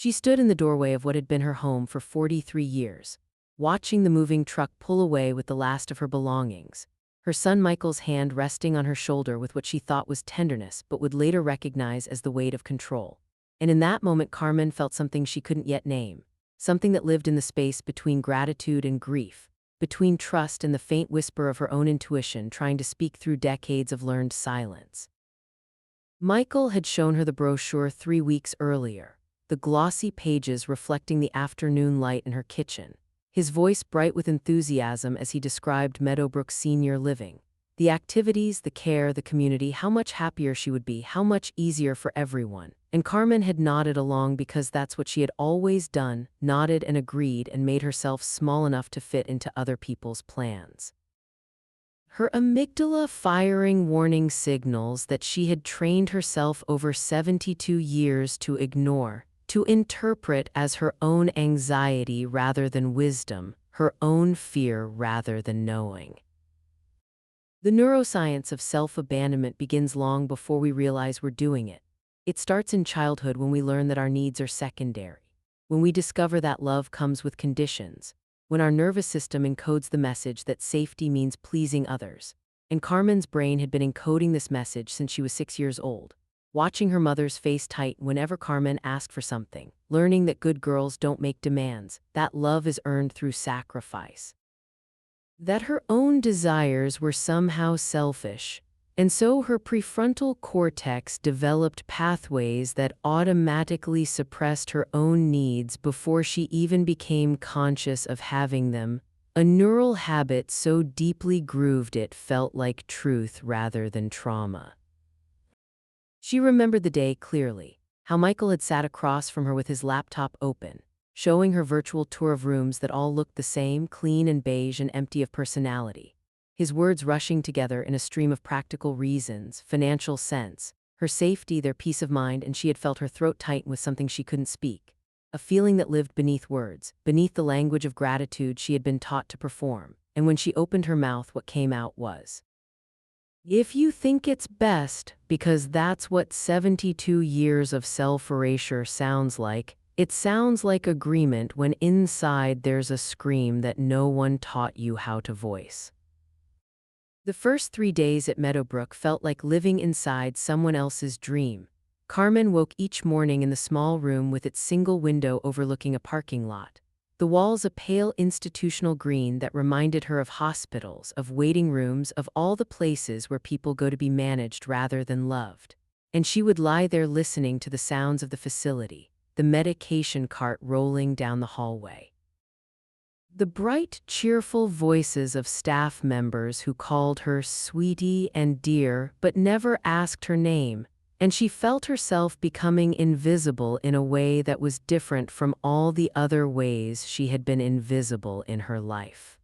She stood in the doorway of what had been her home for 43 years, watching the moving truck pull away with the last of her belongings, her son Michael's hand resting on her shoulder with what she thought was tenderness but would later recognize as the weight of control. And in that moment Carmen felt something she couldn't yet name, something that lived in the space between gratitude and grief, between trust and the faint whisper of her own intuition trying to speak through decades of learned silence. Michael had shown her the brochure 3 weeks earlier, the glossy pages reflecting the afternoon light in her kitchen, his voice bright with enthusiasm as he described Meadowbrook Senior Living. The activities, the care, the community, how much happier she would be, how much easier for everyone. And Carmen had nodded along because that's what she had always done, nodded and agreed and made herself small enough to fit into other people's plans. Her amygdala firing warning signals that she had trained herself over 72 years to ignore, to interpret as her own anxiety rather than wisdom, her own fear rather than knowing. The neuroscience of self-abandonment begins long before we realize we're doing it. It starts in childhood when we learn that our needs are secondary, when we discover that love comes with conditions, when our nervous system encodes the message that safety means pleasing others. And Carmen's brain had been encoding this message since she was 6 years old, watching her mother's face tighten whenever Carmen asked for something, learning that good girls don't make demands, that love is earned through sacrifice, that her own desires were somehow selfish, and so her prefrontal cortex developed pathways that automatically suppressed her own needs before she even became conscious of having them, a neural habit so deeply grooved it felt like truth rather than trauma. She remembered the day clearly, how Michael had sat across from her with his laptop open, showing her virtual tour of rooms that all looked the same, clean and beige and empty of personality. His words rushing together in a stream of practical reasons, financial sense, her safety, their peace of mind, and she had felt her throat tighten with something she couldn't speak, a feeling that lived beneath words, beneath the language of gratitude she had been taught to perform. And when she opened her mouth, what came out was, "If you think it's best, because that's what 72 years of self-erasure sounds like, it sounds like agreement when inside there's a scream that no one taught you how to voice." The first 3 days at Meadowbrook felt like living inside someone else's dream. Carmen woke each morning in the small room with its single window overlooking a parking lot, the walls a pale institutional green that reminded her of hospitals, of waiting rooms, of all the places where people go to be managed rather than loved. And she would lie there listening to the sounds of the facility, the medication cart rolling down the hallway, the bright, cheerful voices of staff members who called her sweetie and dear but never asked her name, and she felt herself becoming invisible in a way that was different from all the other ways she had been invisible in her life.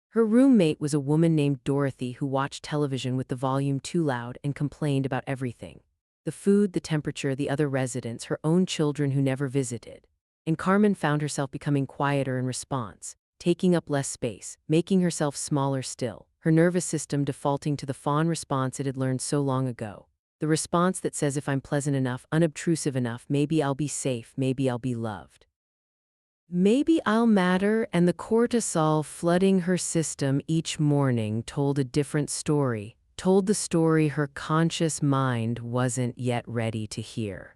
Her roommate was a woman named Dorothy who watched television with the volume too loud and complained about everything: the food, the temperature, the other residents, her own children who never visited. And Carmen found herself becoming quieter in response, taking up less space, making herself smaller still, her nervous system defaulting to the fawn response it had learned so long ago. The response that says, if I'm pleasant enough, unobtrusive enough, maybe I'll be safe, maybe I'll be loved, maybe I'll matter. And the cortisol flooding her system each morning told a different story, told the story her conscious mind wasn't yet ready to hear.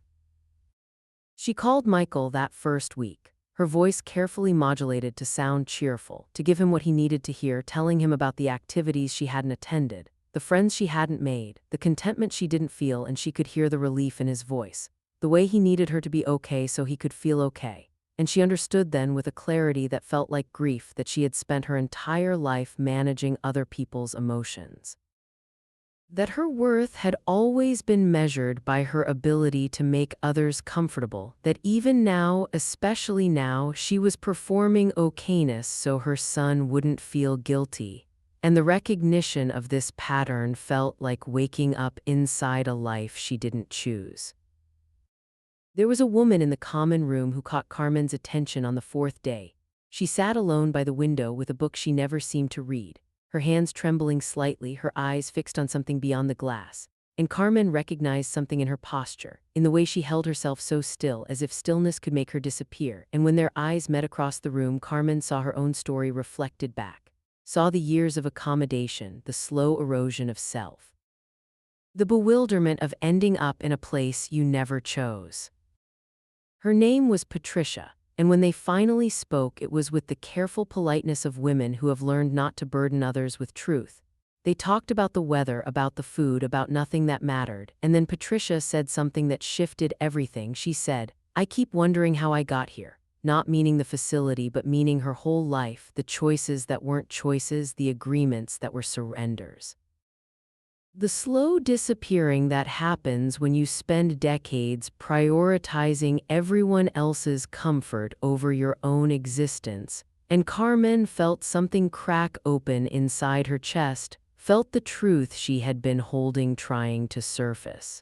She called Michael that first week, her voice carefully modulated to sound cheerful, to give him what he needed to hear, telling him about the activities she hadn't attended, the friends she hadn't made, the contentment she didn't feel, and she could hear the relief in his voice, the way he needed her to be okay so he could feel okay. And she understood then with a clarity that felt like grief that she had spent her entire life managing other people's emotions, that her worth had always been measured by her ability to make others comfortable, that even now, especially now, she was performing okayness so her son wouldn't feel guilty. And the recognition of this pattern felt like waking up inside a life she didn't choose. There was a woman in the common room who caught Carmen's attention on the 4th day. She sat alone by the window with a book she never seemed to read, her hands trembling slightly, her eyes fixed on something beyond the glass. and Carmen recognized something in her posture, in the way she held herself so still as if stillness could make her disappear, and when their eyes met across the room, Carmen saw her own story reflected back, saw the years of accommodation, the slow erosion of self, the bewilderment of ending up in a place you never chose. Her name was Patricia, and when they finally spoke, it was with the careful politeness of women who have learned not to burden others with truth. They talked about the weather, about the food, about nothing that mattered, and then Patricia said something that shifted everything. She said, "I keep wondering how I got here," not meaning the facility, but meaning her whole life, the choices that weren't choices, the agreements that were surrenders. The slow disappearing that happens when you spend decades prioritizing everyone else's comfort over your own existence. And Carmen felt something crack open inside her chest, felt the truth she had been holding trying to surface.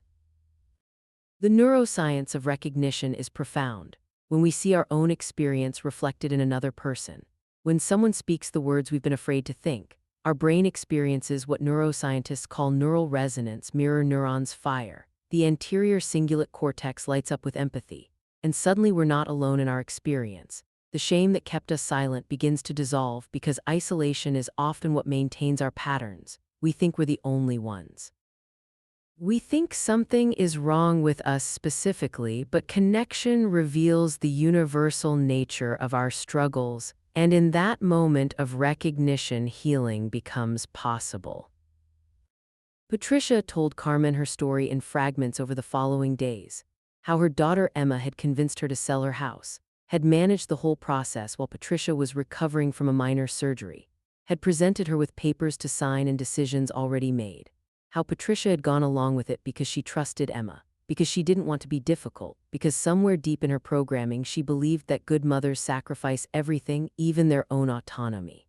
The neuroscience of recognition is profound. When we see our own experience reflected in another person, when someone speaks the words we've been afraid to think, our brain experiences what neuroscientists call neural resonance, mirror neurons fire. The anterior cingulate cortex lights up with empathy, and suddenly we're not alone in our experience. The shame that kept us silent begins to dissolve because isolation is often what maintains our patterns. We think we're the only ones. We think something is wrong with us specifically, but connection reveals the universal nature of our struggles, and in that moment of recognition, healing becomes possible. Patricia told Carmen her story in fragments over the following days, how her daughter Emma had convinced her to sell her house, had managed the whole process while Patricia was recovering from a minor surgery, had presented her with papers to sign and decisions already made, how Patricia had gone along with it because she trusted Emma, because she didn't want to be difficult, because somewhere deep in her programming she believed that good mothers sacrifice everything, even their own autonomy.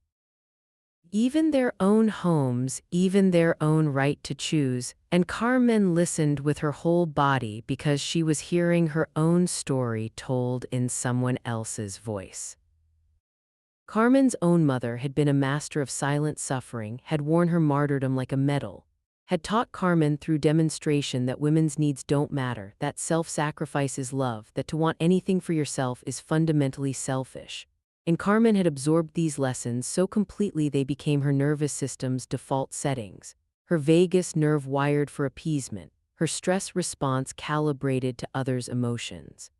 Even their own homes, even their own right to choose, and Carmen listened with her whole body because she was hearing her own story told in someone else's voice. Carmen's own mother had been a master of silent suffering, had worn her martyrdom like a medal, had taught Carmen through demonstration that women's needs don't matter, that self-sacrifice is love, that to want anything for yourself is fundamentally selfish. And Carmen had absorbed these lessons so completely they became her nervous system's default settings, her vagus nerve wired for appeasement, her stress response calibrated to others' emotions.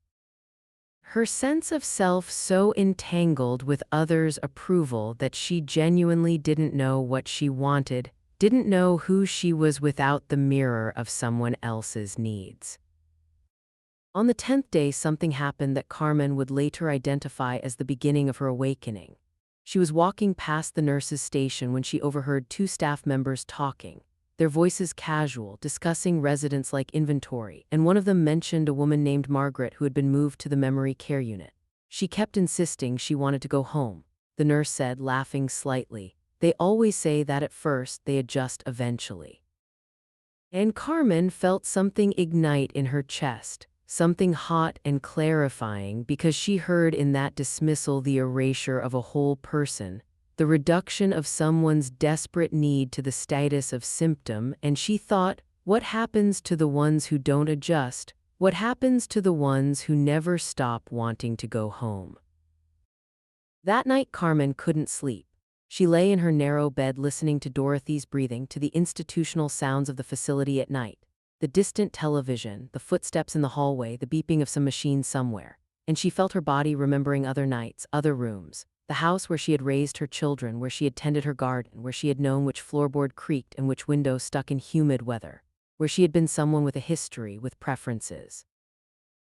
Her sense of self so entangled with others' approval that she genuinely didn't know what she wanted, didn't know who she was without the mirror of someone else's needs. On the 10th day, something happened that Carmen would later identify as the beginning of her awakening. She was walking past the nurse's station when she overheard two staff members talking, their voices casual, discussing residents-like inventory, and one of them mentioned a woman named Margaret who had been moved to the memory care unit. She kept insisting she wanted to go home, the nurse said, laughing slightly. They always say that at first, they adjust eventually. And Carmen felt something ignite in her chest, something hot and clarifying, because she heard in that dismissal the erasure of a whole person, the reduction of someone's desperate need to the status of symptom, and she thought, what happens to the ones who don't adjust? What happens to the ones who never stop wanting to go home? That night Carmen couldn't sleep. She lay in her narrow bed listening to Dorothy's breathing, to the institutional sounds of the facility at night, the distant television, the footsteps in the hallway, the beeping of some machine somewhere, and she felt her body remembering other nights, other rooms, the house where she had raised her children, where she had tended her garden, where she had known which floorboard creaked and which window stuck in humid weather, where she had been someone with a history, with preferences,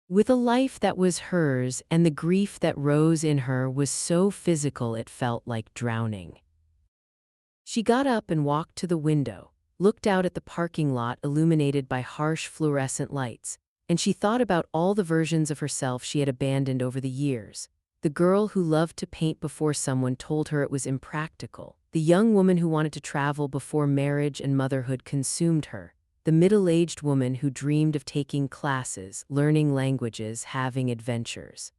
with a life that was hers, and the grief that rose in her was so physical it felt like drowning. She got up and walked to the window, looked out at the parking lot illuminated by harsh fluorescent lights, and she thought about all the versions of herself she had abandoned over the years. The girl who loved to paint before someone told her it was impractical, the young woman who wanted to travel before marriage and motherhood consumed her, the middle-aged woman who dreamed of taking classes, learning languages, having adventures.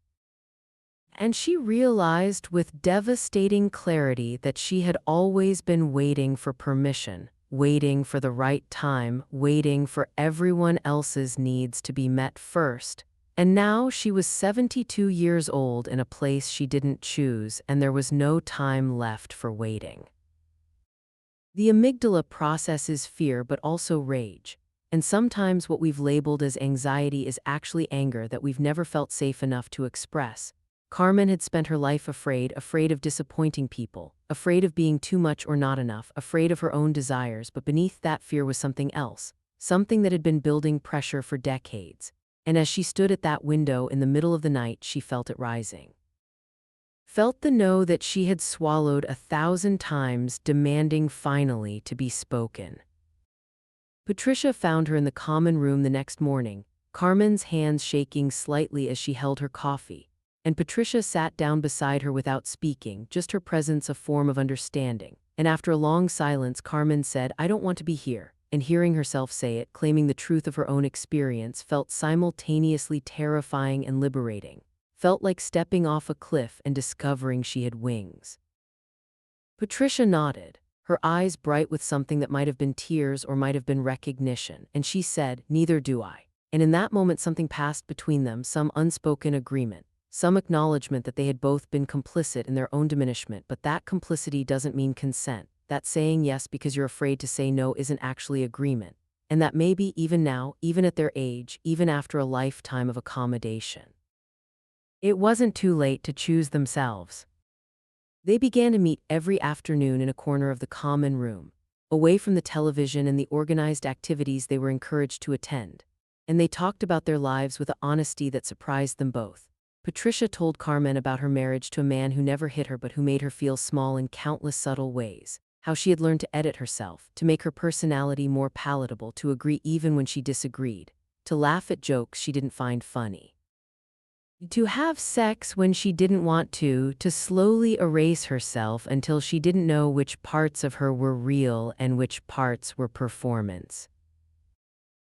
And she realized with devastating clarity that she had always been waiting for permission, waiting for the right time, waiting for everyone else's needs to be met first. And now she was 72 years old in a place she didn't choose, and there was no time left for waiting. The amygdala processes fear but also rage. And sometimes what we've labeled as anxiety is actually anger that we've never felt safe enough to express. Carmen had spent her life afraid of disappointing people, afraid of being too much or not enough, afraid of her own desires, but beneath that fear was something else, something that had been building pressure for decades. And as she stood at that window in the middle of the night, she felt it rising. Felt the no that she had swallowed 1,000 times, demanding finally to be spoken. Patricia found her in the common room the next morning, Carmen's hands shaking slightly as she held her coffee, and Patricia sat down beside her without speaking, just her presence a form of understanding. And after a long silence, Carmen said, "I don't want to be here." And hearing herself say it, claiming the truth of her own experience, felt simultaneously terrifying and liberating. Felt like stepping off a cliff and discovering she had wings. Patricia nodded, her eyes bright with something that might have been tears or might have been recognition, and she said, "Neither do I." And in that moment something passed between them, some unspoken agreement, some acknowledgement that they had both been complicit in their own diminishment, but that complicity doesn't mean consent, that saying yes because you're afraid to say no isn't actually agreement, and that maybe even now, even at their age, even after a lifetime of accommodation, it wasn't too late to choose themselves. They began to meet every afternoon in a corner of the common room, away from the television and the organized activities they were encouraged to attend, and they talked about their lives with an honesty that surprised them both. Patricia told Carmen about her marriage to a man who never hit her but who made her feel small in countless subtle ways, how she had learned to edit herself, to make her personality more palatable, to agree even when she disagreed, to laugh at jokes she didn't find funny, to have sex when she didn't want to slowly erase herself until she didn't know which parts of her were real and which parts were performance.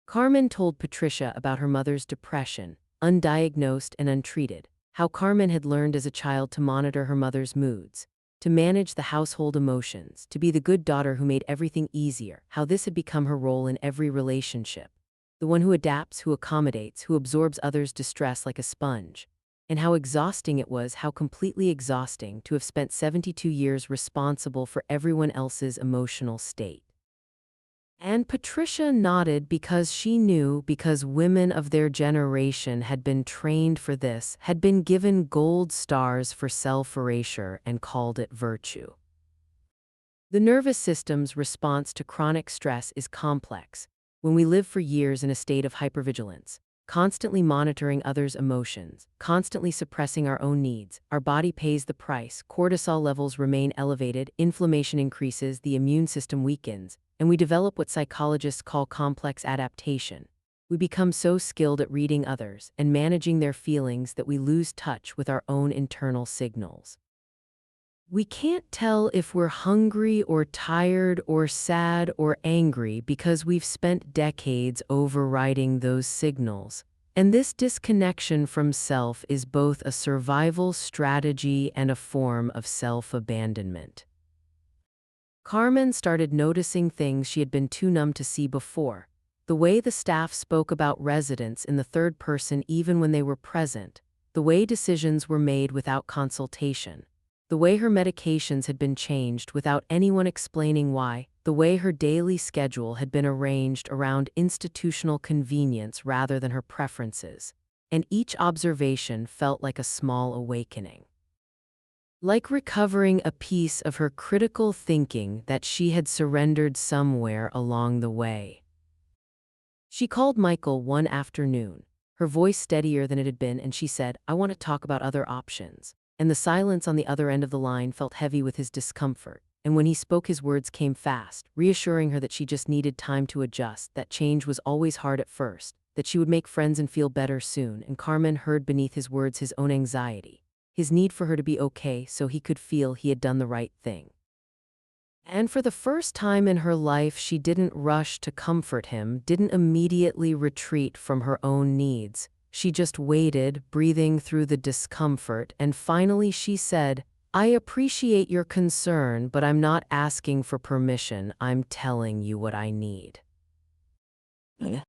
Carmen told Patricia about her mother's depression, undiagnosed and untreated, how Carmen had learned as a child to monitor her mother's moods, to manage the household emotions, to be the good daughter who made everything easier, how this had become her role in every relationship. The one who adapts, who accommodates, who absorbs others' distress like a sponge. And how exhausting it was, how completely exhausting, to have spent 72 years responsible for everyone else's emotional state. And Patricia nodded because she knew, because women of their generation had been trained for this, had been given gold stars for self-erasure and called it virtue. The nervous system's response to chronic stress is complex. When we live for years in a state of hypervigilance, constantly monitoring others' emotions, constantly suppressing our own needs, our body pays the price. Cortisol levels remain elevated, inflammation increases, the immune system weakens, and we develop what psychologists call complex adaptation. We become so skilled at reading others and managing their feelings that we lose touch with our own internal signals. We can't tell if we're hungry or tired or sad or angry because we've spent decades overriding those signals. And this disconnection from self is both a survival strategy and a form of self-abandonment. Carmen started noticing things she had been too numb to see before. The way the staff spoke about residents in the third person even when they were present. The way decisions were made without consultation. The way her medications had been changed without anyone explaining why, the way her daily schedule had been arranged around institutional convenience rather than her preferences, and each observation felt like a small awakening. Like recovering a piece of her critical thinking that she had surrendered somewhere along the way. She called Michael one afternoon, her voice steadier than it had been, and she said, "I want to talk about other options." And the silence on the other end of the line felt heavy with his discomfort, and when he spoke his words came fast, reassuring her that she just needed time to adjust, that change was always hard at first, that she would make friends and feel better soon. And Carmen heard beneath his words his own anxiety, his need for her to be okay so he could feel he had done the right thing. And for the first time in her life, she didn't rush to comfort him, didn't immediately retreat from her own needs. She just waited, breathing through the discomfort, and finally she said, I appreciate your concern, but I'm not asking for permission. I'm telling you what I need. Eh?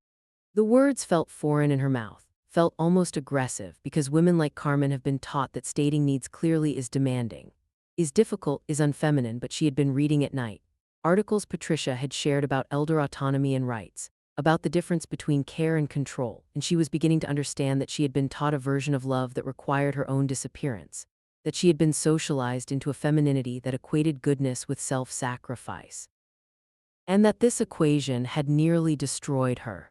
The words felt foreign in her mouth, felt almost aggressive, because women like Carmen have been taught that stating needs clearly is demanding, is difficult, is unfeminine, but she had been reading at night. Articles Patricia had shared about elder autonomy and rights, about the difference between care and control, and she was beginning to understand that she had been taught a version of love that required her own disappearance, that she had been socialized into a femininity that equated goodness with self-sacrifice, and that this equation had nearly destroyed her.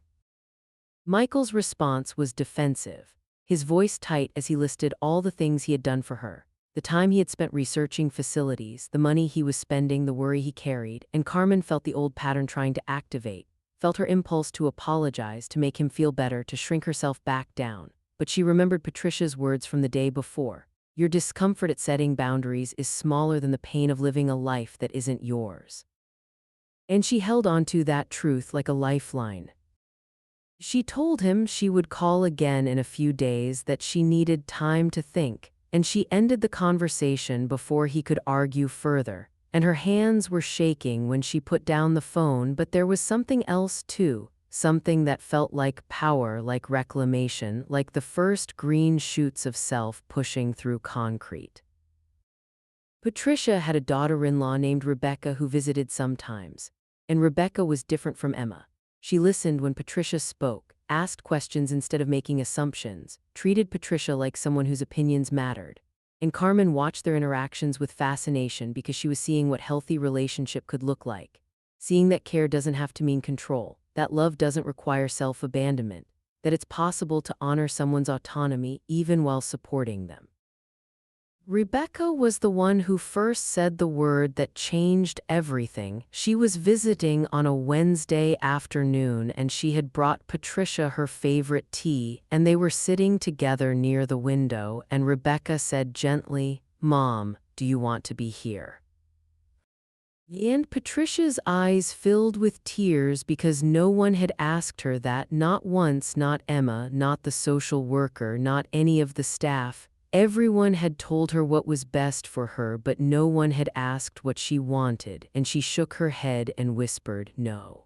Michael's response was defensive, his voice tight as he listed all the things he had done for her, the time he had spent researching facilities, the money he was spending, the worry he carried, and Carmen felt the old pattern trying to activate, felt her impulse to apologize, to make him feel better, to shrink herself back down. But she remembered Patricia's words from the day before. Your discomfort at setting boundaries is smaller than the pain of living a life that isn't yours. And she held on to that truth like a lifeline. She told him she would call again in a few days, that she needed time to think, and she ended the conversation before he could argue further, and her hands were shaking when she put down the phone. But there was something else too, something that felt like power, like reclamation, like the first green shoots of self pushing through concrete. Patricia had a daughter-in-law named Rebecca who visited sometimes, and Rebecca was different from Emma. She listened when Patricia spoke, asked questions instead of making assumptions, treated Patricia like someone whose opinions mattered. And Carmen watched their interactions with fascination, because she was seeing what healthy relationship could look like. Seeing that care doesn't have to mean control, that love doesn't require self-abandonment, that it's possible to honor someone's autonomy even while supporting them. Rebecca was the one who first said the word that changed everything. She was visiting on a Wednesday afternoon, and she had brought Patricia her favorite tea, and they were sitting together near the window, and Rebecca said gently, "Mom, do you want to be here?" And Patricia's eyes filled with tears, because no one had asked her that, not once, not Emma, not the social worker, not any of the staff. Everyone had told her what was best for her, but no one had asked what she wanted, and she shook her head and whispered, "No."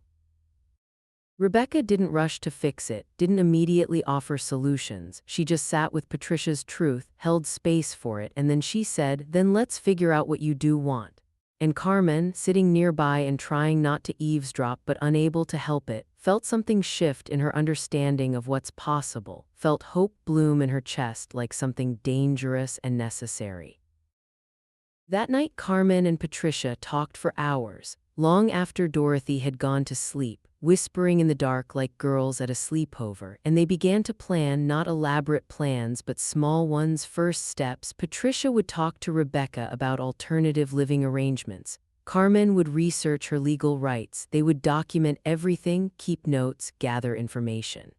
Rebecca didn't rush to fix it, didn't immediately offer solutions. She just sat with Patricia's truth, held space for it, and then she said, "Then let's figure out what you do want." And Carmen, sitting nearby and trying not to eavesdrop but unable to help it, felt something shift in her understanding of what's possible, felt hope bloom in her chest like something dangerous and necessary. That night Carmen and Patricia talked for hours, long after Dorothy had gone to sleep, whispering in the dark like girls at a sleepover, and they began to plan not elaborate plans but small ones, first steps. Patricia would talk to Rebecca about alternative living arrangements. Carmen would research her legal rights. They would document everything, keep notes, gather information.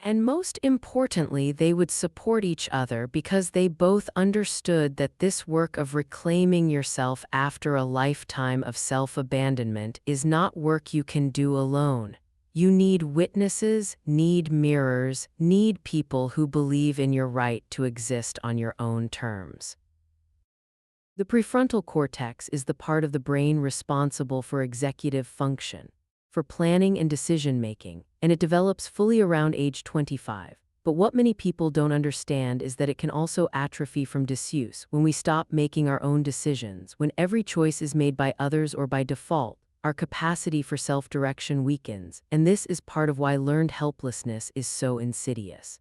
And most importantly, they would support each other, because they both understood that this work of reclaiming yourself after a lifetime of self-abandonment is not work you can do alone. You need witnesses, need mirrors, need people who believe in your right to exist on your own terms. The prefrontal cortex is the part of the brain responsible for executive function, for planning and decision-making, and it develops fully around age 25. But what many people don't understand is that it can also atrophy from disuse. When we stop making our own decisions, when every choice is made by others or by default, our capacity for self-direction weakens, and this is part of why learned helplessness is so insidious.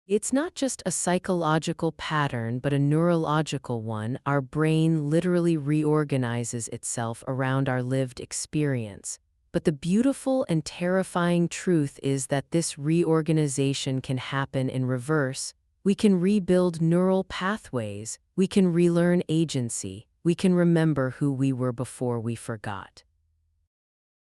It's not just a psychological pattern, but a neurological one. Our brain literally reorganizes itself around our lived experience. But the beautiful and terrifying truth is that this reorganization can happen in reverse. We can rebuild neural pathways, we can relearn agency, we can remember who we were before we forgot.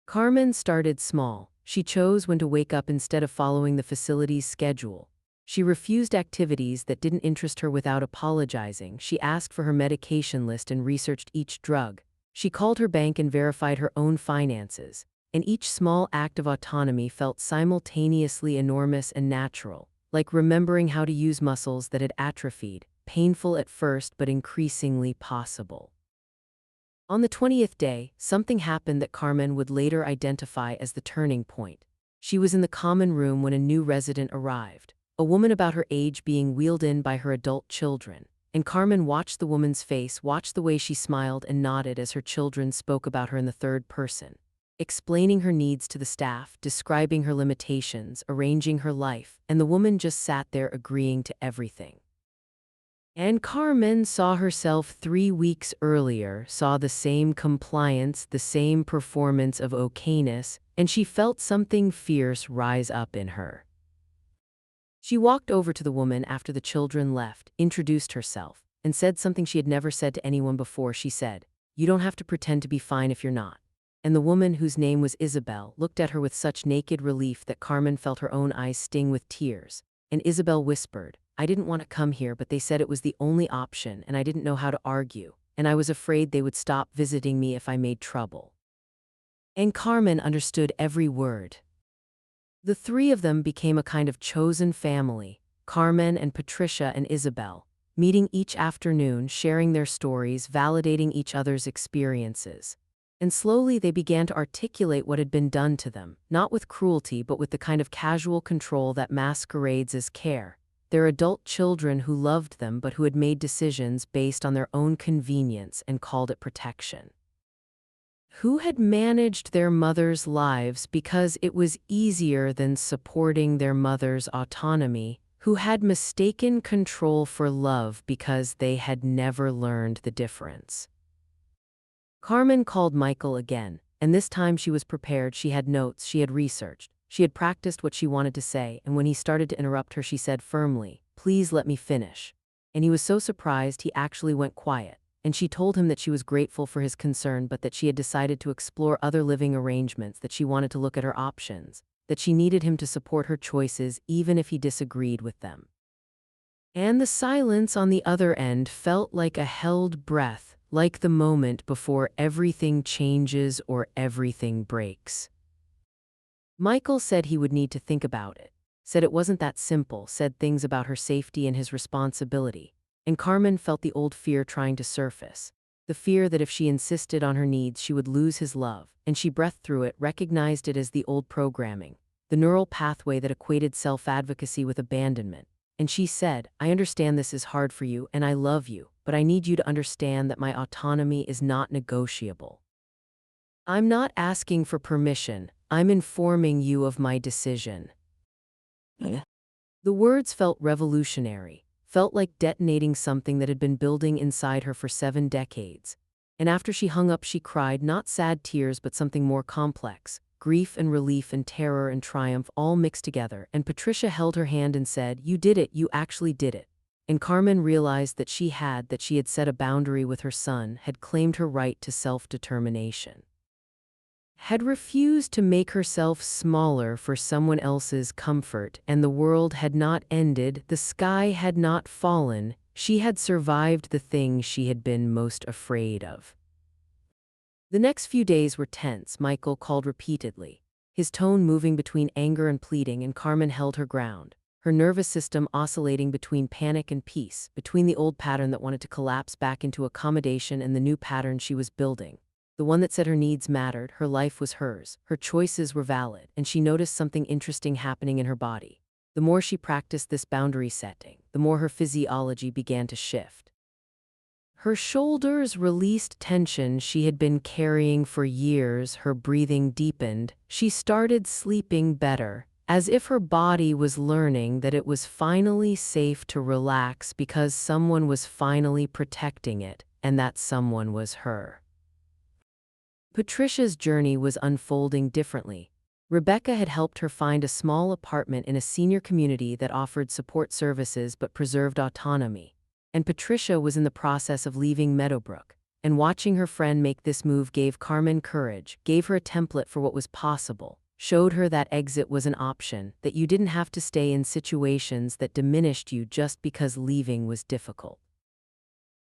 Carmen started small. She chose when to wake up instead of following the facility's schedule. She refused activities that didn't interest her without apologizing. She asked for her medication list and researched each drug. She called her bank and verified her own finances. And each small act of autonomy felt simultaneously enormous and natural, like remembering how to use muscles that had atrophied, painful at first but increasingly possible. On the 20th day, something happened that Carmen would later identify as the turning point. She was in the common room when a new resident arrived, a woman about her age being wheeled in by her adult children. And Carmen watched the woman's face, watched the way she smiled and nodded as her children spoke about her in the third person, explaining her needs to the staff, describing her limitations, arranging her life, and the woman just sat there agreeing to everything. And Carmen saw herself 3 weeks earlier, saw the same compliance, the same performance of okayness, and she felt something fierce rise up in her. She walked over to the woman after the children left, introduced herself, and said something she had never said to anyone before. She said, "You don't have to pretend to be fine if you're not." And the woman, whose name was Isabel, looked at her with such naked relief that Carmen felt her own eyes sting with tears. And Isabel whispered, "I didn't want to come here, but they said it was the only option, and I didn't know how to argue, and I was afraid they would stop visiting me if I made trouble." And Carmen understood every word. The three of them became a kind of chosen family, Carmen and Patricia and Isabel, meeting each afternoon, sharing their stories, validating each other's experiences. And slowly they began to articulate what had been done to them, not with cruelty but with the kind of casual control that masquerades as care. Their adult children who loved them but who had made decisions based on their own convenience and called it protection. Who had managed their mothers' lives because it was easier than supporting their mother's autonomy, who had mistaken control for love because they had never learned the difference. Carmen called Michael again, and this time she was prepared. She had notes, she had researched, she had practiced what she wanted to say, and when he started to interrupt her, she said firmly, "Please let me finish." And he was so surprised he actually went quiet. And she told him that she was grateful for his concern but that she had decided to explore other living arrangements, that she wanted to look at her options, that she needed him to support her choices even if he disagreed with them. And the silence on the other end felt like a held breath, like the moment before everything changes or everything breaks. Michael said he would need to think about it, said it wasn't that simple, said things about her safety and his responsibility. And Carmen felt the old fear trying to surface, the fear that if she insisted on her needs she would lose his love, and she breathed through it, recognized it as the old programming, the neural pathway that equated self-advocacy with abandonment. And she said, "I understand this is hard for you, and I love you, but I need you to understand that my autonomy is not negotiable. I'm not asking for permission, I'm informing you of my decision." The words felt revolutionary. Felt like detonating something that had been building inside her for 7 decades. And after she hung up, she cried, not sad tears but something more complex, grief and relief and terror and triumph all mixed together. And Patricia held her hand and said, "You did it, you actually did it." And Carmen realized that she had set a boundary with her son, had claimed her right to self-determination, had refused to make herself smaller for someone else's comfort, and the world had not ended, the sky had not fallen, she had survived the thing she had been most afraid of. The next few days were tense. Michael called repeatedly, his tone moving between anger and pleading, and Carmen held her ground, her nervous system oscillating between panic and peace, between the old pattern that wanted to collapse back into accommodation and the new pattern she was building. The one that said her needs mattered, her life was hers, her choices were valid, and she noticed something interesting happening in her body. The more she practiced this boundary setting, the more her physiology began to shift. Her shoulders released tension she had been carrying for years, her breathing deepened, she started sleeping better, as if her body was learning that it was finally safe to relax because someone was finally protecting it, and that someone was her. Patricia's journey was unfolding differently. Rebecca had helped her find a small apartment in a senior community that offered support services but preserved autonomy. And Patricia was in the process of leaving Meadowbrook. And watching her friend make this move gave Carmen courage, gave her a template for what was possible, showed her that exit was an option, that you didn't have to stay in situations that diminished you just because leaving was difficult.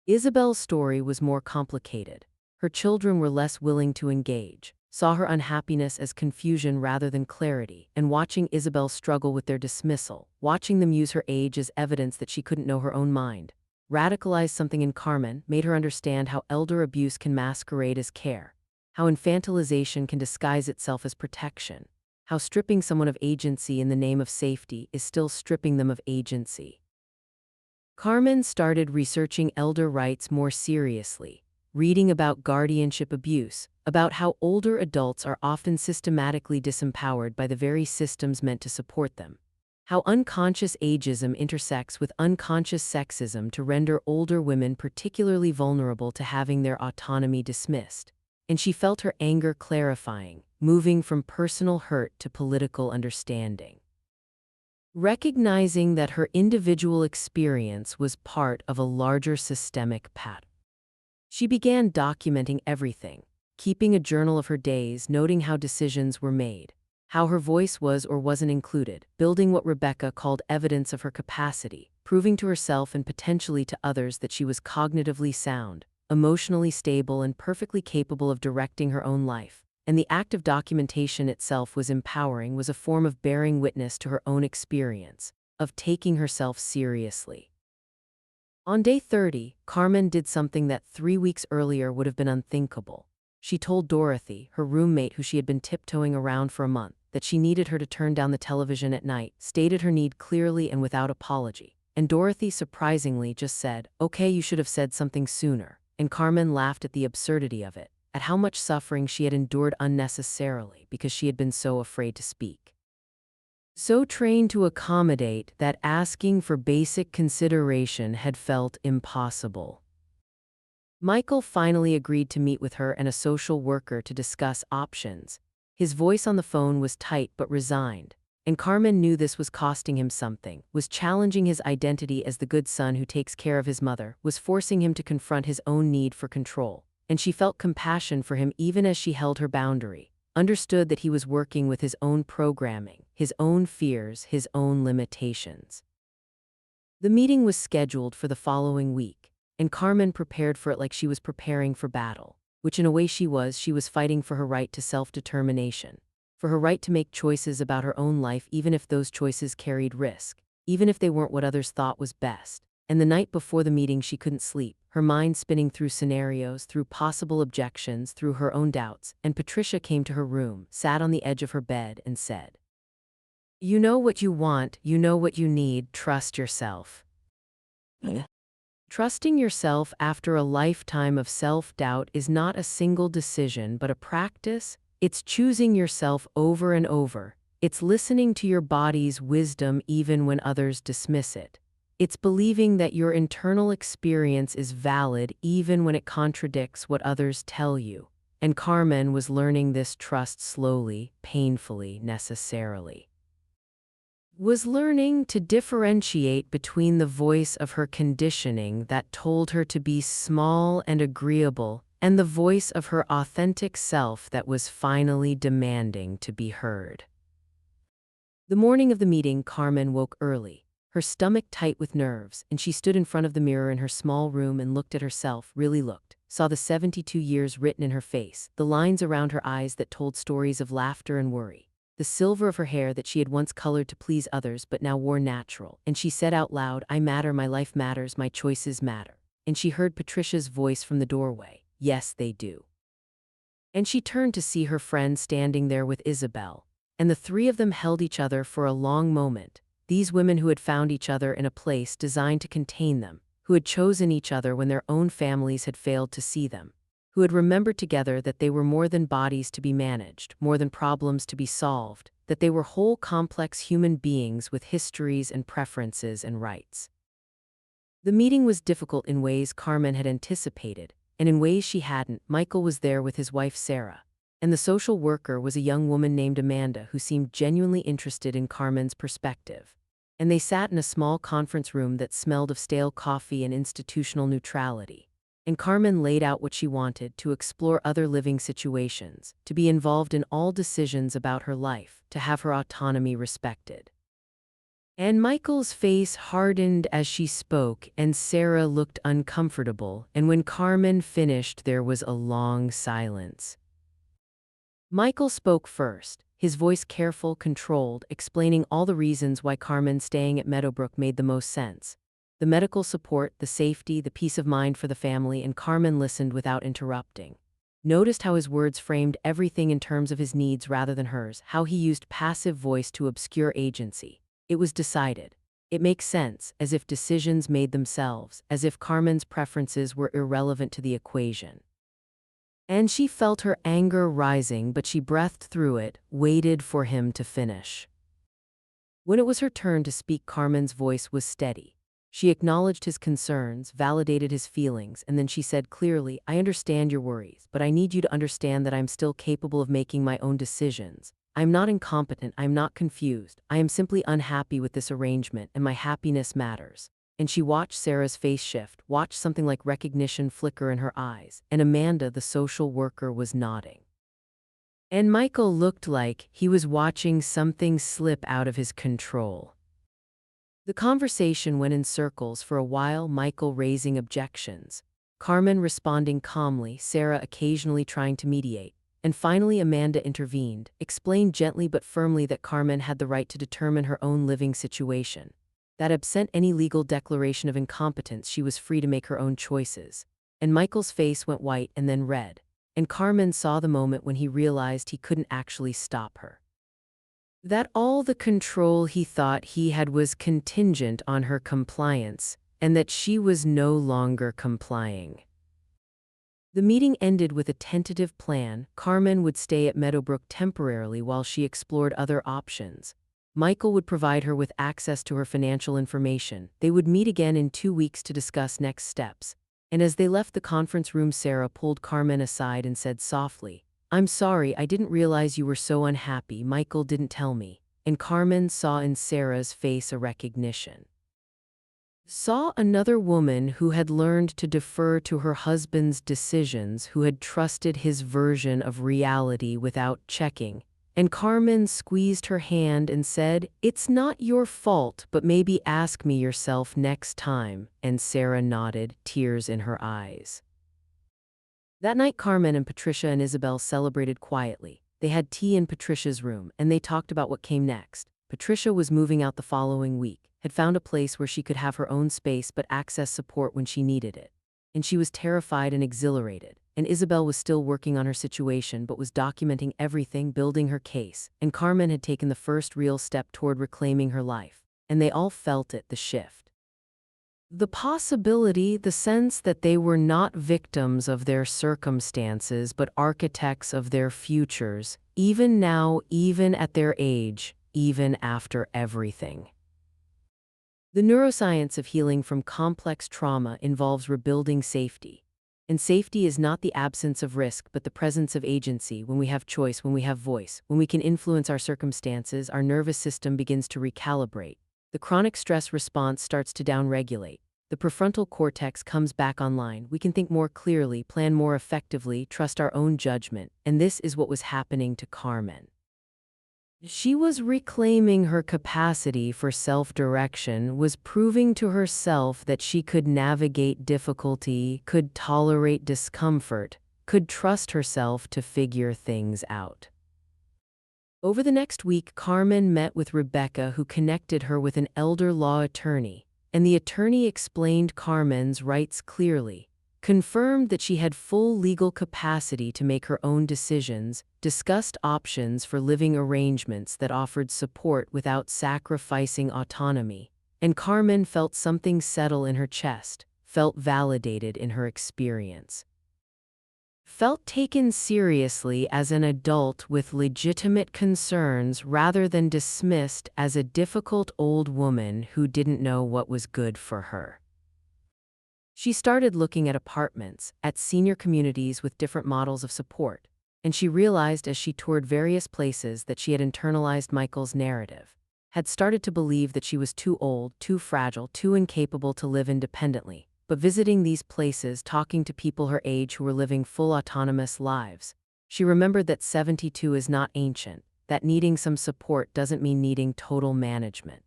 Isabel's story was more complicated. Her children were less willing to engage, saw her unhappiness as confusion rather than clarity, and watching Isabel struggle with their dismissal, watching them use her age as evidence that she couldn't know her own mind, radicalized something in Carmen, made her understand how elder abuse can masquerade as care, how infantilization can disguise itself as protection, how stripping someone of agency in the name of safety is still stripping them of agency. Carmen started researching elder rights more seriously, reading about guardianship abuse, about how older adults are often systematically disempowered by the very systems meant to support them, how unconscious ageism intersects with unconscious sexism to render older women particularly vulnerable to having their autonomy dismissed. And she felt her anger clarifying, moving from personal hurt to political understanding. Recognizing that her individual experience was part of a larger systemic pattern. She began documenting everything, keeping a journal of her days, noting how decisions were made, how her voice was or wasn't included, building what Rebecca called evidence of her capacity, proving to herself and potentially to others that she was cognitively sound, emotionally stable, and perfectly capable of directing her own life. And the act of documentation itself was empowering, was a form of bearing witness to her own experience, of taking herself seriously. On day 30, Carmen did something that 3 weeks earlier would have been unthinkable. She told Dorothy, her roommate who she had been tiptoeing around for a month, that she needed her to turn down the television at night, stated her need clearly and without apology. And Dorothy surprisingly just said, "Okay, you should have said something sooner." And Carmen laughed at the absurdity of it, at how much suffering she had endured unnecessarily because she had been so afraid to speak. So trained to accommodate that asking for basic consideration had felt impossible. Michael finally agreed to meet with her and a social worker to discuss options. His voice on the phone was tight but resigned, and Carmen knew this was costing him something, was challenging his identity as the good son who takes care of his mother, was forcing him to confront his own need for control. And she felt compassion for him even as she held her boundary, understood that he was working with his own programming, his own fears, his own limitations. The meeting was scheduled for the following week, and Carmen prepared for it like she was preparing for battle, which in a way she was fighting for her right to self-determination, for her right to make choices about her own life even if those choices carried risk, even if they weren't what others thought was best. And the night before the meeting she couldn't sleep, her mind spinning through scenarios, through possible objections, through her own doubts, and Patricia came to her room, sat on the edge of her bed, and said, "You know what you want, you know what you need, trust yourself." Trusting yourself after a lifetime of self-doubt is not a single decision but a practice. It's choosing yourself over and over. It's listening to your body's wisdom even when others dismiss it. It's believing that your internal experience is valid even when it contradicts what others tell you. And Carmen was learning this trust slowly, painfully, necessarily. Was learning to differentiate between the voice of her conditioning that told her to be small and agreeable and the voice of her authentic self that was finally demanding to be heard. The morning of the meeting, Carmen woke early, her stomach tight with nerves, and she stood in front of the mirror in her small room and looked at herself, really looked, saw the 72 years written in her face, the lines around her eyes that told stories of laughter and worry, the silver of her hair that she had once colored to please others but now wore natural, and she said out loud, "I matter, my life matters, my choices matter." And she heard Patricia's voice from the doorway, "Yes, they do." And she turned to see her friend standing there with Isabel, and the three of them held each other for a long moment. These women who had found each other in a place designed to contain them, who had chosen each other when their own families had failed to see them, who had remembered together that they were more than bodies to be managed, more than problems to be solved, that they were whole complex human beings with histories and preferences and rights. The meeting was difficult in ways Carmen had anticipated, and in ways she hadn't. Michael was there with his wife Sarah, and the social worker was a young woman named Amanda who seemed genuinely interested in Carmen's perspective. And they sat in a small conference room that smelled of stale coffee and institutional neutrality. And Carmen laid out what she wanted: to explore other living situations, to be involved in all decisions about her life, to have her autonomy respected. And Michael's face hardened as she spoke, and Sarah looked uncomfortable, and when Carmen finished there was a long silence. Michael spoke first, his voice careful, controlled, explaining all the reasons why Carmen staying at Meadowbrook made the most sense. The medical support, the safety, the peace of mind for the family, and Carmen listened without interrupting. Noticed how his words framed everything in terms of his needs rather than hers, how he used passive voice to obscure agency. It was decided. It makes sense, as if decisions made themselves, as if Carmen's preferences were irrelevant to the equation. And she felt her anger rising, but she breathed through it, waited for him to finish. When it was her turn to speak, Carmen's voice was steady. She acknowledged his concerns, validated his feelings, and then she said clearly, "I understand your worries, but I need you to understand that I'm still capable of making my own decisions. I'm not incompetent, I'm not confused. I am simply unhappy with this arrangement, and my happiness matters." And she watched Sarah's face shift, watched something like recognition flicker in her eyes, and Amanda, the social worker, was nodding. And Michael looked like he was watching something slip out of his control. The conversation went in circles for a while, Michael raising objections, Carmen responding calmly, Sarah occasionally trying to mediate, and finally Amanda intervened, explained gently but firmly that Carmen had the right to determine her own living situation. That absent any legal declaration of incompetence, she was free to make her own choices. And Michael's face went white and then red, and Carmen saw the moment when he realized he couldn't actually stop her. That all the control he thought he had was contingent on her compliance, and that she was no longer complying. The meeting ended with a tentative plan. Carmen would stay at Meadowbrook temporarily while she explored other options. Michael would provide her with access to her financial information. They would meet again in 2 weeks to discuss next steps. And as they left the conference room, Sarah pulled Carmen aside and said softly, "I'm sorry, I didn't realize you were so unhappy. Michael didn't tell me." And Carmen saw in Sarah's face a recognition. Saw another woman who had learned to defer to her husband's decisions, who had trusted his version of reality without checking. And Carmen squeezed her hand and said, "It's not your fault, but maybe ask me yourself next time." And Sarah nodded, tears in her eyes. That night, Carmen and Patricia and Isabel celebrated quietly. They had tea in Patricia's room, and they talked about what came next. Patricia was moving out the following week, had found a place where she could have her own space but access support when she needed it. And she was terrified and exhilarated. And Isabel was still working on her situation but was documenting everything, building her case. And Carmen had taken the first real step toward reclaiming her life. And they all felt it, the shift. The possibility, the sense that they were not victims of their circumstances but architects of their futures, even now, even at their age, even after everything. The neuroscience of healing from complex trauma involves rebuilding safety. And safety is not the absence of risk but the presence of agency. When we have choice, when we have voice, when we can influence our circumstances, our nervous system begins to recalibrate. The chronic stress response starts to downregulate. The prefrontal cortex comes back online. We can think more clearly, plan more effectively, trust our own judgment. And this is what was happening to Carmen. She was reclaiming her capacity for self-direction, was proving to herself that she could navigate difficulty, could tolerate discomfort, could trust herself to figure things out. Over the next week, Carmen met with Rebecca, who connected her with an elder law attorney, and the attorney explained Carmen's rights clearly, confirmed that she had full legal capacity to make her own decisions, discussed options for living arrangements that offered support without sacrificing autonomy, and Carmen felt something settle in her chest, felt validated in her experience. Felt taken seriously as an adult with legitimate concerns rather than dismissed as a difficult old woman who didn't know what was good for her. She started looking at apartments, at senior communities with different models of support, and she realized as she toured various places that she had internalized Michael's narrative, had started to believe that she was too old, too fragile, too incapable to live independently. But visiting these places, talking to people her age who were living full autonomous lives, she remembered that 72 is not ancient, that needing some support doesn't mean needing total management.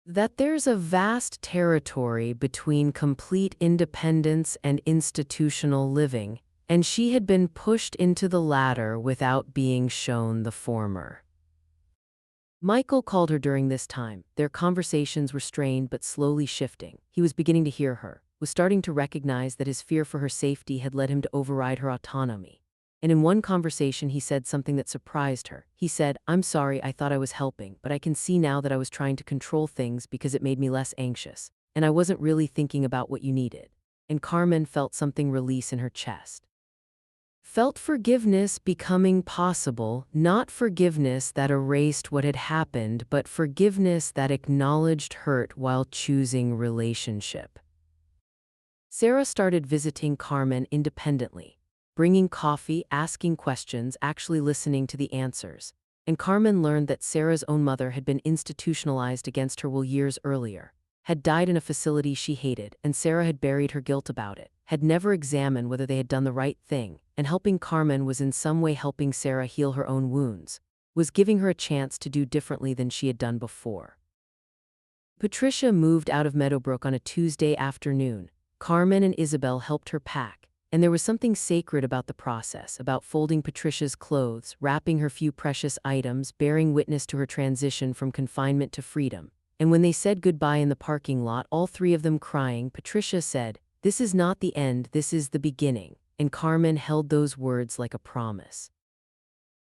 That there's a vast territory between complete independence and institutional living, and she had been pushed into the latter without being shown the former. Michael called her during this time. Their conversations were strained but slowly shifting. He was beginning to hear her, was starting to recognize that his fear for her safety had led him to override her autonomy. And in one conversation he said something that surprised her. He said, "I'm sorry, I thought I was helping, but I can see now that I was trying to control things because it made me less anxious, and I wasn't really thinking about what you needed." And Carmen felt something release in her chest. Felt forgiveness becoming possible, not forgiveness that erased what had happened, but forgiveness that acknowledged hurt while choosing relationship. Sarah started visiting Carmen independently, bringing coffee, asking questions, actually listening to the answers. And Carmen learned that Sarah's own mother had been institutionalized against her will years earlier, had died in a facility she hated, and Sarah had buried her guilt about it, had never examined whether they had done the right thing, and helping Carmen was in some way helping Sarah heal her own wounds, was giving her a chance to do differently than she had done before. Patricia moved out of Meadowbrook on a Tuesday afternoon. Carmen and Isabel helped her pack, and there was something sacred about the process, about folding Patricia's clothes, wrapping her few precious items, bearing witness to her transition from confinement to freedom. And when they said goodbye in the parking lot, all three of them crying, Patricia said, "This is not the end, this is the beginning." And Carmen held those words like a promise.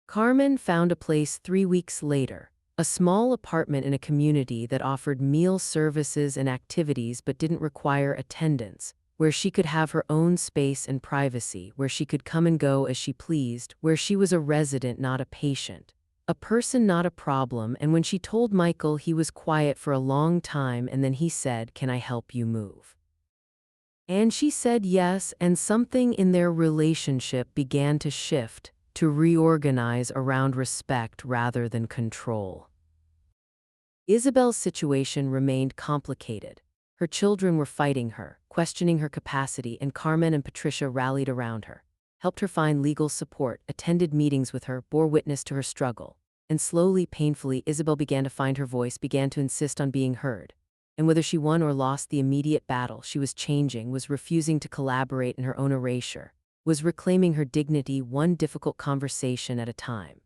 Carmen found a place 3 weeks later, a small apartment in a community that offered meal services and activities but didn't require attendance, where she could have her own space and privacy, where she could come and go as she pleased, where she was a resident, not a patient. A person, not a problem. And when she told Michael, he was quiet for a long time, and then he said, "Can I help you move?" And she said yes, and something in their relationship began to shift, to reorganize around respect rather than control. Isabel's situation remained complicated. Her children were fighting her, questioning her capacity, and Carmen and Patricia rallied around her, helped her find legal support, attended meetings with her, bore witness to her struggle. And slowly, painfully, Isabel began to find her voice, began to insist on being heard. And whether she won or lost the immediate battle, she was changing, was refusing to collaborate in her own erasure, was reclaiming her dignity, one difficult conversation at a time.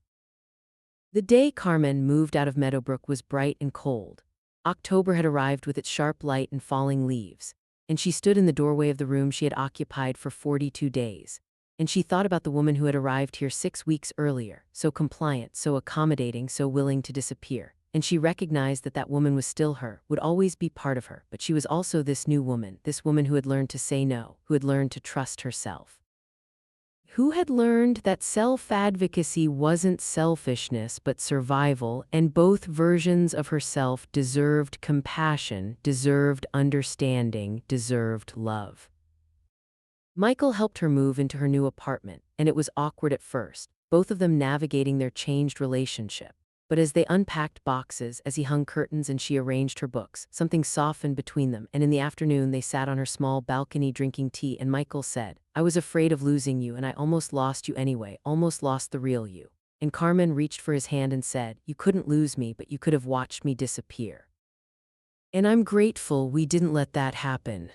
The day Carmen moved out of Meadowbrook was bright and cold. October had arrived with its sharp light and falling leaves, and she stood in the doorway of the room she had occupied for 42 days. And she thought about the woman who had arrived here 6 weeks earlier, so compliant, so accommodating, so willing to disappear. And she recognized that that woman was still her, would always be part of her, but she was also this new woman, this woman who had learned to say no, who had learned to trust herself. Who had learned that self-advocacy wasn't selfishness but survival, and both versions of herself deserved compassion, deserved understanding, deserved love. Michael helped her move into her new apartment, and it was awkward at first, both of them navigating their changed relationship. But as they unpacked boxes, as he hung curtains and she arranged her books, something softened between them, and in the afternoon they sat on her small balcony drinking tea, and Michael said, "I was afraid of losing you, and I almost lost you anyway, almost lost the real you." And Carmen reached for his hand and said, "You couldn't lose me, but you could have watched me disappear. And I'm grateful we didn't let that happen."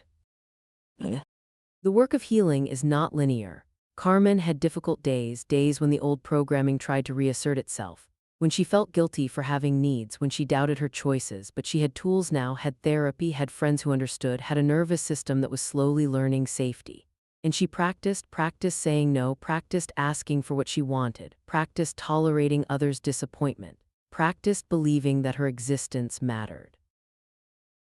The work of healing is not linear. Carmen had difficult days, days when the old programming tried to reassert itself, when she felt guilty for having needs, when she doubted her choices, but she had tools now, had therapy, had friends who understood, had a nervous system that was slowly learning safety. And she practiced saying no, practiced asking for what she wanted, practiced tolerating others' disappointment, practiced believing that her existence mattered.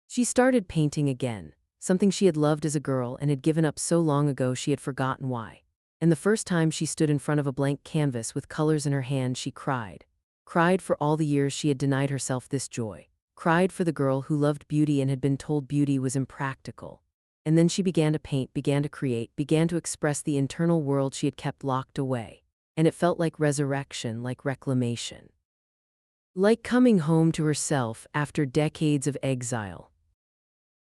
She started painting again, something she had loved as a girl and had given up so long ago she had forgotten why. And the first time she stood in front of a blank canvas with colors in her hand, she cried. Cried for all the years she had denied herself this joy. Cried for the girl who loved beauty and had been told beauty was impractical. And then she began to paint, began to create, began to express the internal world she had kept locked away. And it felt like resurrection, like reclamation. Like coming home to herself after decades of exile.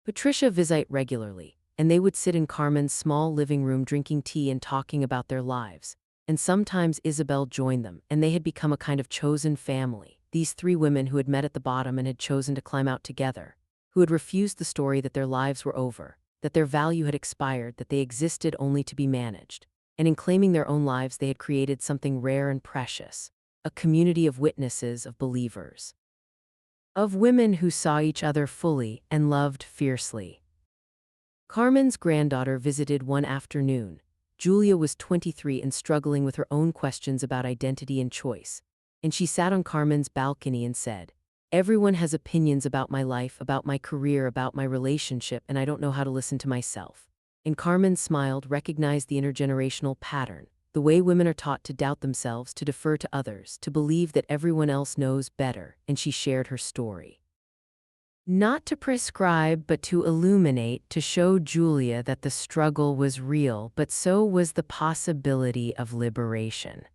Patricia visited regularly, and they would sit in Carmen's small living room drinking tea and talking about their lives. And sometimes Isabel joined them, and they had become a kind of chosen family, these three women who had met at the bottom and had chosen to climb out together, who had refused the story that their lives were over, that their value had expired, that they existed only to be managed. And in claiming their own lives, they had created something rare and precious, a community of witnesses, of believers. of women who saw each other fully and loved fiercely. Carmen's granddaughter visited one afternoon. Julia was 23 and struggling with her own questions about identity and choice. And she sat on Carmen's balcony and said, "Everyone has opinions about my life, about my career, about my relationship, and I don't know how to listen to myself." And Carmen smiled, recognized the intergenerational pattern, the way women are taught to doubt themselves, to defer to others, to believe that everyone else knows better, and she shared her story. Not to prescribe, but to illuminate, to show Julia that the struggle was real, but so was the possibility of liberation.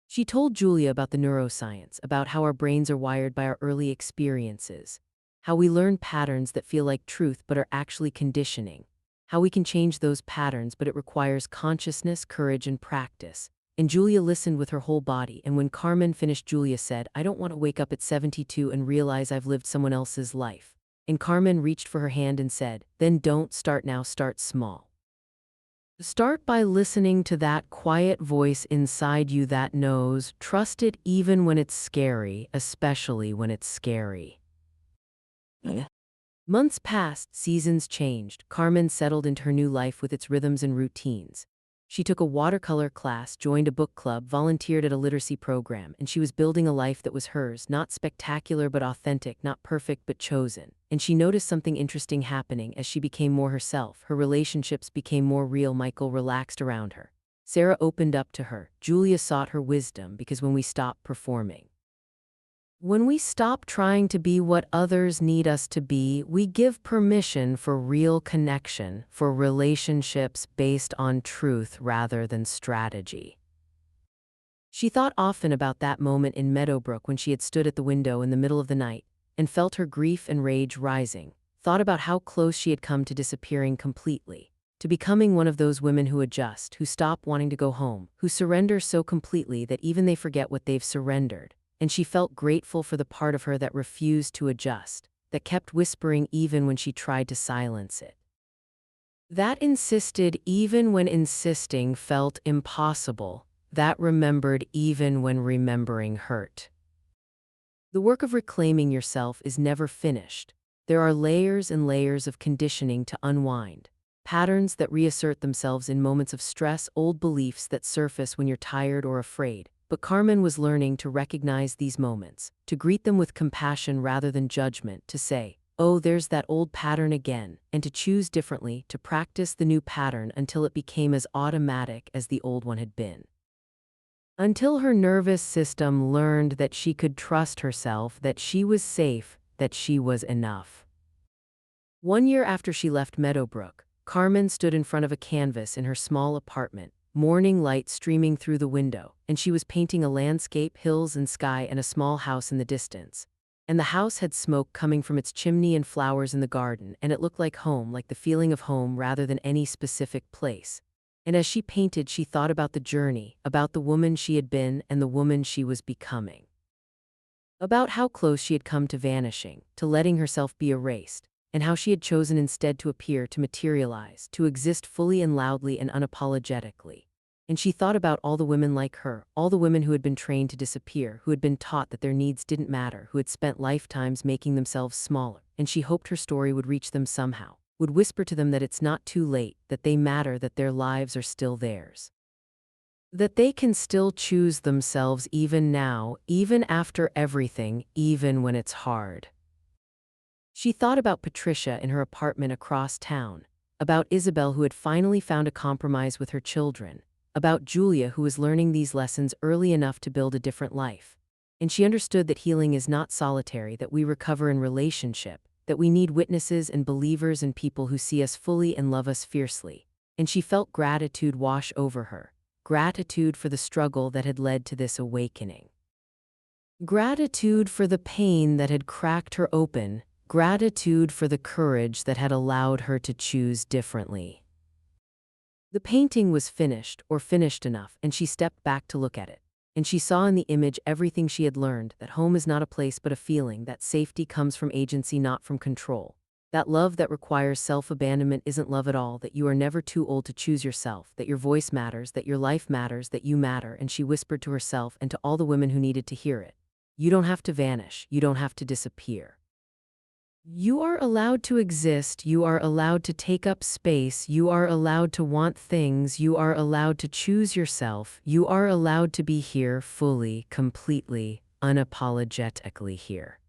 She told Julia about the neuroscience, about how our brains are wired by our early experiences, how we learn patterns that feel like truth but are actually conditioning, how we can change those patterns but it requires consciousness, courage, and practice. And Julia listened with her whole body, and when Carmen finished, Julia said, "I don't want to wake up at 72 and realize I've lived someone else's life." And Carmen reached for her hand and said, "Then don't start now, start small. Start by listening to that quiet voice inside you that knows, trust it even when it's scary, especially when it's scary." Yeah. Months passed, seasons changed. Carmen settled into her new life with its rhythms and routines. She took a watercolor class, joined a book club, volunteered at a literacy program, and she was building a life that was hers, not spectacular but authentic, not perfect but chosen. And she noticed something interesting happening as she became more herself. Her relationships became more real. Michael relaxed around her. Sarah opened up to her. Julia sought her wisdom, because when we stop performing, when we stop trying to be what others need us to be, we give permission for real connection, for relationships based on truth rather than strategy. She thought often about that moment in Meadowbrook when she had stood at the window in the middle of the night and felt her grief and rage rising, thought about how close she had come to disappearing completely, to becoming one of those women who adjust, who stop wanting to go home, who surrender so completely that even they forget what they've surrendered. And she felt grateful for the part of her that refused to adjust, that kept whispering even when she tried to silence it, that insisted even when insisting felt impossible, that remembered even when remembering hurt. The work of reclaiming yourself is never finished. There are layers and layers of conditioning to unwind, patterns that reassert themselves in moments of stress, old beliefs that surface when you're tired or afraid. But Carmen was learning to recognize these moments, to greet them with compassion rather than judgment, to say, "Oh, there's that old pattern again," and to choose differently, to practice the new pattern until it became as automatic as the old one had been. Until her nervous system learned that she could trust herself, that she was safe, that she was enough. 1 year after she left Meadowbrook, Carmen stood in front of a canvas in her small apartment, morning light streaming through the window, and she was painting a landscape, hills and sky, and a small house in the distance. And the house had smoke coming from its chimney and flowers in the garden, and it looked like home, like the feeling of home rather than any specific place. And as she painted, she thought about the journey, about the woman she had been and the woman she was becoming. About how close she had come to vanishing, to letting herself be erased, and how she had chosen instead to appear, to materialize, to exist fully and loudly and unapologetically. And she thought about all the women like her, all the women who had been trained to disappear, who had been taught that their needs didn't matter, who had spent lifetimes making themselves smaller, and she hoped her story would reach them somehow, would whisper to them that it's not too late, that they matter, that their lives are still theirs, that they can still choose themselves even now, even after everything, even when it's hard. She thought about Patricia in her apartment across town, about Isabel who had finally found a compromise with her children, about Julia who was learning these lessons early enough to build a different life. And she understood that healing is not solitary, that we recover in relationship, that we need witnesses and believers and people who see us fully and love us fiercely. And she felt gratitude wash over her, gratitude for the struggle that had led to this awakening, gratitude for the pain that had cracked her open, gratitude for the courage that had allowed her to choose differently. The painting was finished, or finished enough, and she stepped back to look at it. And she saw in the image everything she had learned, that home is not a place but a feeling, that safety comes from agency, not from control, that love that requires self-abandonment isn't love at all, that you are never too old to choose yourself, that your voice matters, that your life matters, that you matter. And she whispered to herself and to all the women who needed to hear it, You don't have to vanish. You don't have to disappear. You are allowed to exist. You are allowed to take up space. You are allowed to want things. You are allowed to choose yourself. You are allowed to be here fully, completely, unapologetically here.